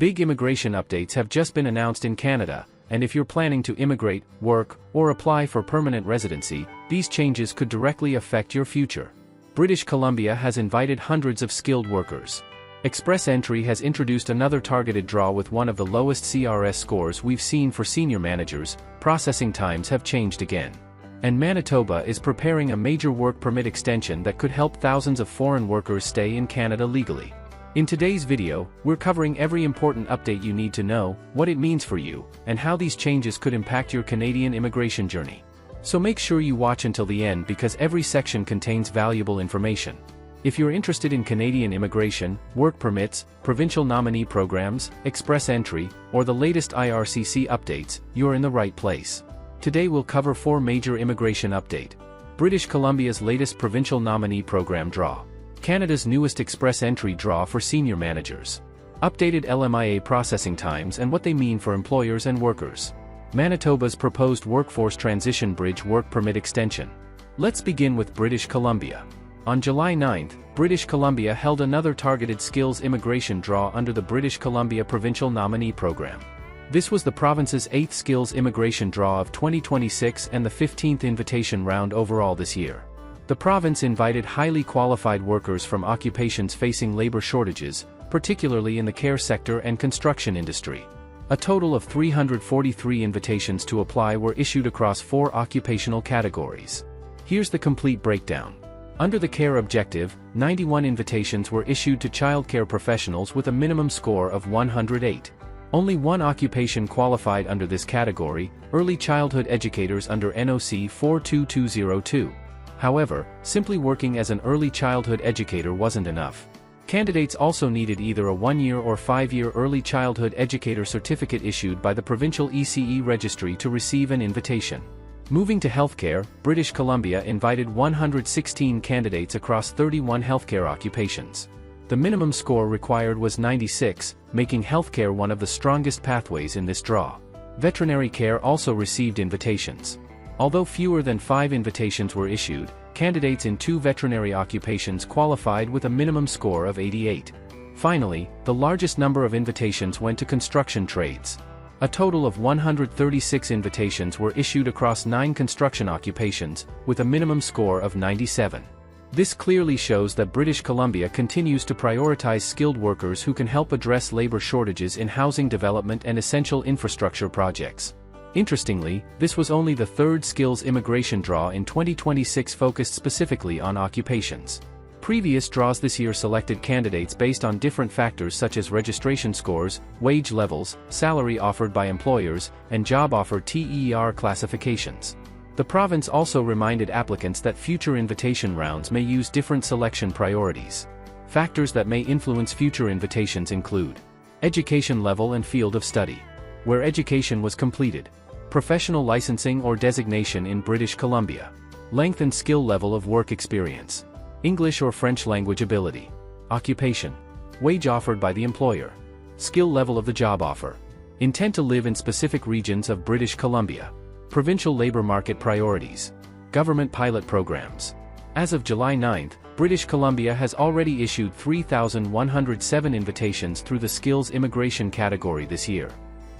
Big immigration updates have just been announced in Canada, and if you're planning to immigrate, work, or apply for permanent residency, these changes could directly affect your future. British Columbia has invited hundreds of skilled workers. Express Entry has introduced another targeted draw with one of the lowest CRS scores we've seen for senior managers. Processing times have changed again. And Manitoba is preparing a major work permit extension that could help thousands of foreign workers stay in Canada legally. In today's video, we're covering every important update you need to know, what it means for you, and how these changes could impact your Canadian immigration journey. So make sure you watch until the end because every section contains valuable information. If you're interested in Canadian immigration, work permits, provincial nominee programs, express entry, or the latest IRCC updates, you're in the right place. Today we'll cover 4 major immigration updates. British Columbia's latest provincial nominee program draw. Canada's newest express entry draw for senior managers. Updated LMIA processing times and what they mean for employers and workers. Manitoba's proposed workforce transition bridge work permit extension. Let's begin with British Columbia. On July 9th, British Columbia held another targeted skills immigration draw under the British Columbia Provincial Nominee Program. This was the province's 8th skills immigration draw of 2026 and the 15th invitation round overall this year. The province invited highly qualified workers from occupations facing labor shortages, particularly in the care sector and construction industry. A total of 343 invitations to apply were issued across 4 occupational categories. Here's the complete breakdown. Under the care objective, 91 invitations were issued to childcare professionals with a minimum score of 108. Only one occupation qualified under this category, early childhood educators under NOC 42202. However, simply working as an early childhood educator wasn't enough. Candidates also needed either a 1-year or 5-year early childhood educator certificate issued by the provincial ECE registry to receive an invitation. Moving to healthcare, British Columbia invited 116 candidates across 31 healthcare occupations. The minimum score required was 96, making healthcare one of the strongest pathways in this draw. Veterinary care also received invitations. Although fewer than 5 invitations were issued, candidates in 2 veterinary occupations qualified with a minimum score of 88. Finally, the largest number of invitations went to construction trades. A total of 136 invitations were issued across 9 construction occupations, with a minimum score of 97. This clearly shows that British Columbia continues to prioritize skilled workers who can help address labor shortages in housing development and essential infrastructure projects. Interestingly, this was only the 3rd skills immigration draw in 2026 focused specifically on occupations. Previous draws this year selected candidates based on different factors such as registration scores, wage levels, salary offered by employers, and job offer TER classifications. The province also reminded applicants that future invitation rounds may use different selection priorities. Factors that may influence future invitations include education level and field of study, where education was completed, professional licensing or designation in British Columbia, length and skill level of work experience, English or French language ability, occupation, wage offered by the employer, skill level of the job offer, intent to live in specific regions of British Columbia, provincial labor market priorities, government pilot programs. As of July 9th, British Columbia has already issued 3,107 invitations through the skills immigration category this year.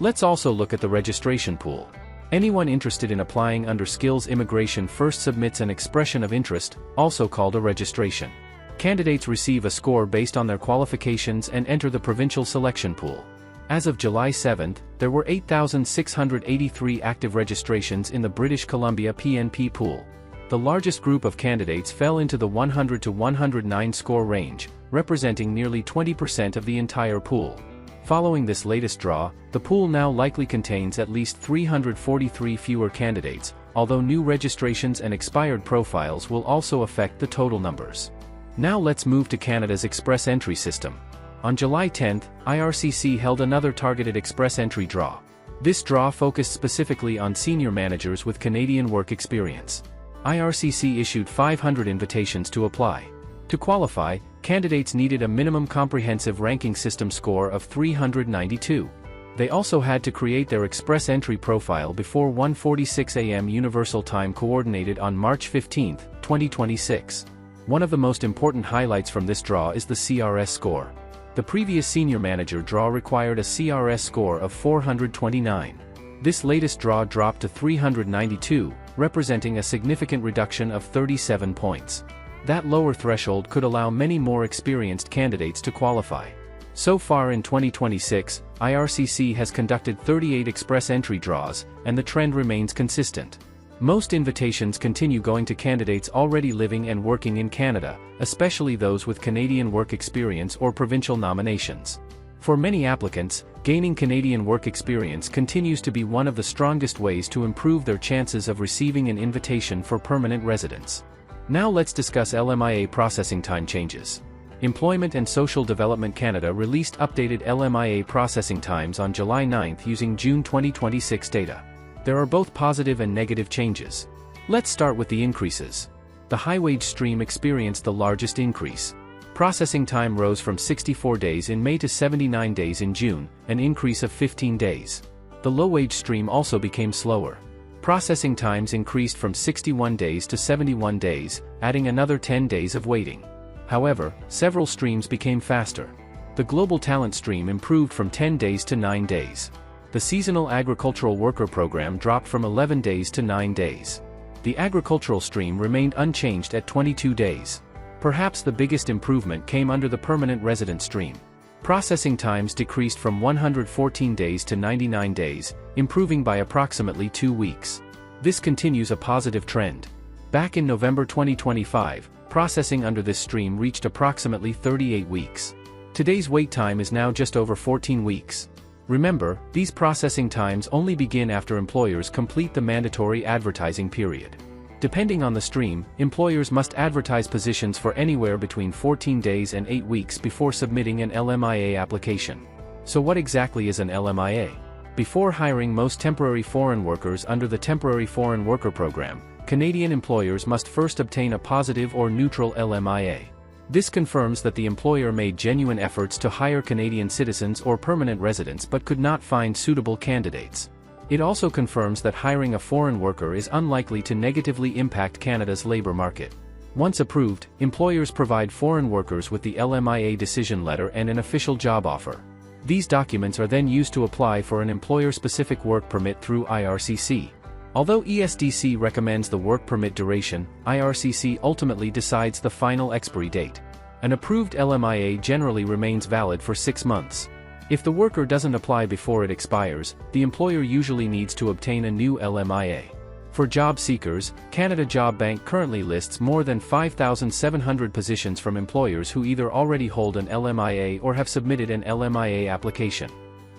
Let's also look at the registration pool. Anyone interested in applying under skills immigration first submits an expression of interest, also called a registration. Candidates receive a score based on their qualifications and enter the provincial selection pool. As of July 7th, there were 8,683 active registrations in the British Columbia PNP pool. The largest group of candidates fell into the 100 to 109 score range, representing nearly 20% of the entire pool. Following this latest draw, the pool now likely contains at least 343 fewer candidates, although new registrations and expired profiles will also affect the total numbers. Now let's move to Canada's express entry system. On July 10th, IRCC held another targeted express entry draw. This draw focused specifically on senior managers with Canadian work experience. IRCC issued 500 invitations to apply. To qualify, candidates needed a minimum comprehensive ranking system score of 392. They also had to create their express entry profile before 1:46 a.m. Universal Time Coordinated on March 15, 2026. One of the most important highlights from this draw is the CRS score. The previous senior manager draw required a CRS score of 429. This latest draw dropped to 392, representing a significant reduction of 37 points. That lower threshold could allow many more experienced candidates to qualify. So far in 2026, IRCC has conducted 38 express entry draws, and the trend remains consistent. Most invitations continue going to candidates already living and working in Canada, especially those with Canadian work experience or provincial nominations. For many applicants, gaining Canadian work experience continues to be one of the strongest ways to improve their chances of receiving an invitation for permanent residence. Now let's discuss LMIA processing time changes. Employment and Social Development Canada released updated LMIA processing times on July 9 using June 2026 data. There are both positive and negative changes. Let's start with the increases. The high-wage stream experienced the largest increase. Processing time rose from 64 days in May to 79 days in June, an increase of 15 days. The low-wage stream also became slower. Processing times increased from 61 days to 71 days, adding another 10 days of waiting. However, several streams became faster. The Global Talent stream improved from 10 days to 9 days. The Seasonal Agricultural Worker Program dropped from 11 days to 9 days. The Agricultural stream remained unchanged at 22 days. Perhaps the biggest improvement came under the Permanent Resident stream. Processing times decreased from 114 days to 99 days, improving by approximately 2 weeks. This continues a positive trend. Back in November 2025, processing under this stream reached approximately 38 weeks. Today's wait time is now just over 14 weeks. Remember, these processing times only begin after employers complete the mandatory advertising period. Depending on the stream, employers must advertise positions for anywhere between 14 days and 8 weeks before submitting an LMIA application. So what exactly is an LMIA? Before hiring most temporary foreign workers under the Temporary Foreign Worker Program, Canadian employers must first obtain a positive or neutral LMIA. This confirms that the employer made genuine efforts to hire Canadian citizens or permanent residents but could not find suitable candidates. It also confirms that hiring a foreign worker is unlikely to negatively impact Canada's labour market. Once approved, employers provide foreign workers with the LMIA decision letter and an official job offer. These documents are then used to apply for an employer-specific work permit through IRCC. Although ESDC recommends the work permit duration, IRCC ultimately decides the final expiry date. An approved LMIA generally remains valid for 6 months. If the worker doesn't apply before it expires, the employer usually needs to obtain a new LMIA. For job seekers, Canada Job Bank currently lists more than 5,700 positions from employers who either already hold an LMIA or have submitted an LMIA application.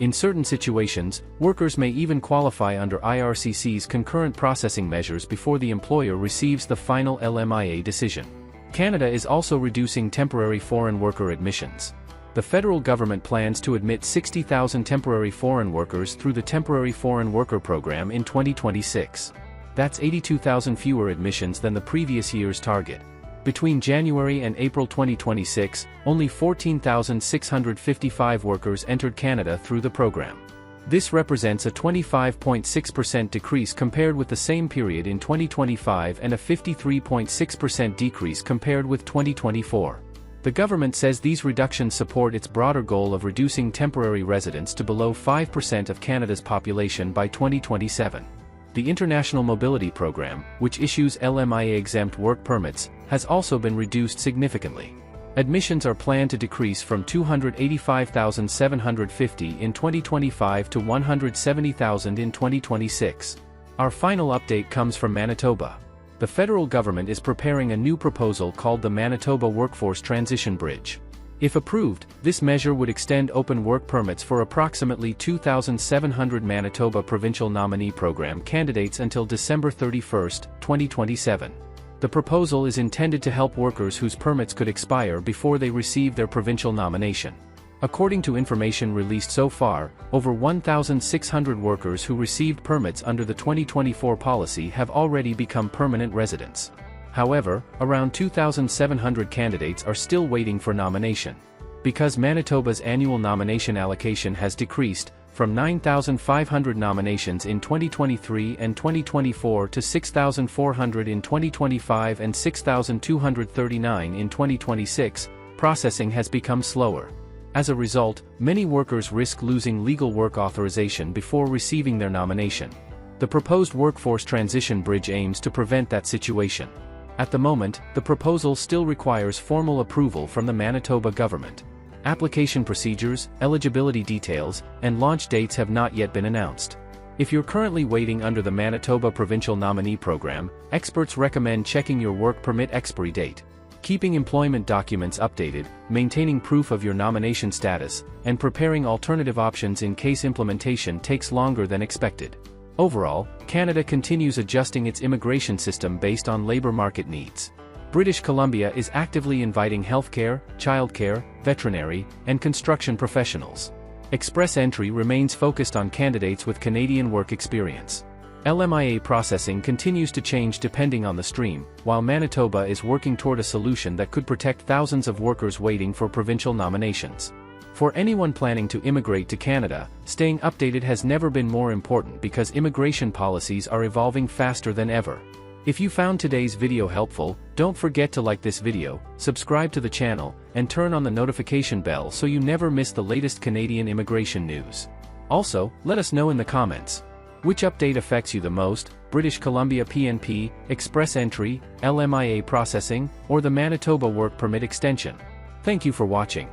In certain situations, workers may even qualify under IRCC's concurrent processing measures before the employer receives the final LMIA decision. Canada is also reducing temporary foreign worker admissions. The federal government plans to admit 60,000 temporary foreign workers through the Temporary Foreign Worker Program in 2026. That's 82,000 fewer admissions than the previous year's target. Between January and April 2026, only 14,655 workers entered Canada through the program. This represents a 25.6% decrease compared with the same period in 2025 and a 53.6% decrease compared with 2024. The government says these reductions support its broader goal of reducing temporary residents to below 5% of Canada's population by 2027. The International Mobility Program, which issues LMIA-exempt work permits, has also been reduced significantly. Admissions are planned to decrease from 285,750 in 2025 to 170,000 in 2026. Our final update comes from Manitoba. The federal government is preparing a new proposal called the Manitoba Workforce Transition Bridge. If approved, this measure would extend open work permits for approximately 2,700 Manitoba Provincial Nominee Program candidates until December 31, 2027. The proposal is intended to help workers whose permits could expire before they receive their provincial nomination. According to information released so far, over 1,600 workers who received permits under the 2024 policy have already become permanent residents. However, around 2,700 candidates are still waiting for nomination. Because Manitoba's annual nomination allocation has decreased, from 9,500 nominations in 2023 and 2024 to 6,400 in 2025 and 6,239 in 2026, processing has become slower. As a result, many workers risk losing legal work authorization before receiving their nomination. The proposed workforce transition bridge aims to prevent that situation. At the moment, the proposal still requires formal approval from the Manitoba government. Application procedures, eligibility details, and launch dates have not yet been announced. If you're currently waiting under the Manitoba Provincial Nominee Program, experts recommend checking your work permit expiry date. Keeping employment documents updated, maintaining proof of your nomination status, and preparing alternative options in case implementation takes longer than expected. Overall, Canada continues adjusting its immigration system based on labor market needs. British Columbia is actively inviting healthcare, childcare, veterinary, and construction professionals. Express entry remains focused on candidates with Canadian work experience. LMIA processing continues to change depending on the stream, while Manitoba is working toward a solution that could protect thousands of workers waiting for provincial nominations. For anyone planning to immigrate to Canada, staying updated has never been more important because immigration policies are evolving faster than ever. If you found today's video helpful, don't forget to like this video, subscribe to the channel, and turn on the notification bell so you never miss the latest Canadian immigration news. Also, let us know in the comments. Which update affects you the most, British Columbia PNP, Express Entry, LMIA processing, or the Manitoba Work Permit extension? Thank you for watching.